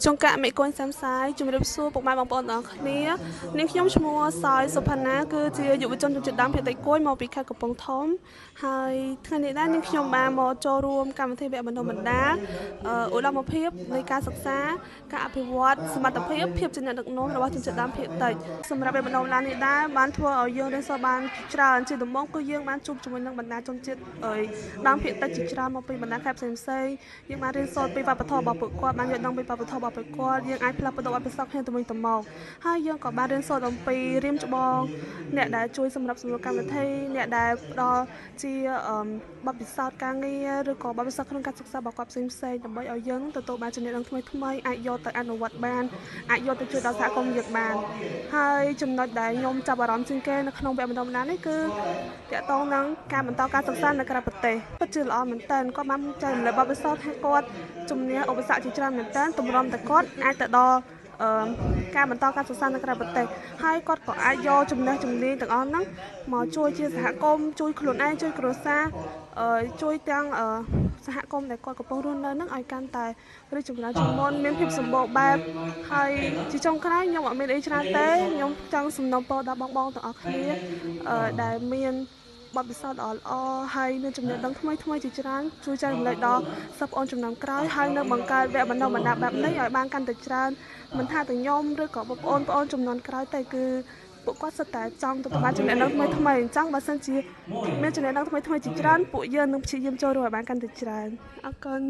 ចង្កាក់មេកូនសាំសាយជំរាបសួរពុកម៉ែបងប្អូនទាំងអស់គ្នានាងខ្ញុំឈ្មោះសយសុផាណាគឺជាយុវជនជនជាតិដើមភាគតិចគួយមកពីខេត្តកំពង់ធំហើយថ្ងៃនេះដែរនាងខ្ញុំបានមកចូលរួមកម្មវិធីវគ្គបណ្ដុះបណ្ដាលឧត្តមភាពនៃការសិក្សាការអភិវឌ្ឍសមត្ថភាពភាពជាអ្នកដឹកនាំរបស់ជនជាតិដើមភាគតិចសម្រាប់វគ្គបណ្ដុះបណ្ដាលនេះដែរបានធ្វើឲ្យយើងរៀនសូត្របានច្រើនជាដំបូងគឺយើងបានជួបជាមួយនឹងបណ្ដាជនជាតិដើមភាគតិចជាច្រើនមកពីបណ្ដាខេត្តផ្សេងៗយើងបានរៀនសូត្រពីវប្បធម៌របស់ពួកគាត់បានយល់ដឹងពីវប្បធម៌របស់ពួកគាត់យើងអាចផ្លាស់ប្ដូរបទពិសោធន៍គ្នាទៅវិញទៅមកហើយយើងក៏បានរៀនសូត្រអំពីរៀមច្បងអ្នកដែលជួយសម្រាប់សម្រួលកម្មវិធីអ្នកដែលផ្ដល់ជាបទពិសោធន៍ការងារឬក៏បទពិសោធន៍ក្នុងការសិក្សារបស់គាត់ផ្សេងៗដើម្បីឲ្យយើងទទួលបានចំណេះដឹងថ្មីៗអាចយកទៅអនុវត្តបានអាចយកទៅជួយដល់សហគមន៍យើងបានហើយចំណុចដែលខ្ញុំចាប់អារម្មណ៍ជាងគេនៅក្នុងវគ្គបណ្ដុះបណ្ដាលនេះគឺទាក់ទងនឹងការបន្តការសិក្សានៅក្រៅប្រទេសពិតជាល្អមែនទែនគាត់បានចែករំលែកបទពិសោធន៍ថាគាត់ជំនះឧបសគ្គជាច្រើនមែនទែនទម្រាំតែគាត់អាចទៅដល់ការបន្តការសិក្សានៅក្រៅប្រទេសហើយគាត់ក៏អាចយកចំណេះជំនាញទាំងអស់ហ្នឹងមកជួយជាសហគមន៍ជួយខ្លួនឯងជួយគ្រួសារជួយទាំងសហគមន៍ដែលគាត់កំពុងរស់នៅហ្នឹងឲ្យកាន់តែរីកចម្រើនជាងមុនមានភាពសម្បូរបែបហើយជាចុងក្រោយខ្ញុំអត់មានអីច្រើនទេខ្ញុំចង់សំណូមពរដល់បងទាំងអស់គ្នាដែលមានបទពិសោធន៍ល្អហើយមានចំណេះដឹងថ្មីជាច្រើនជួយចែករំលែកដល់សិស្សប្អូនជំនាន់ក្រោយហើយនៅបង្កើតវគ្គបណ្ដុះបណ្ដាលបែបនេះឲ្យបានកាន់តែច្រើនមិនថាតែខ្ញុំឬក៏បងប្អូនជំនាន់ក្រោយទេគឺពួកគាត់សុទ្ធតែចង់ទទួលបានចំណេះដឹងថ្មីអញ្ចឹងបើសិនជាមានចំណេះដឹងថ្មីជាច្រើនពួកយើងនឹងព្យាយាមចូលរួមឲ្យបានកាន់តែច្រើនអរគុណ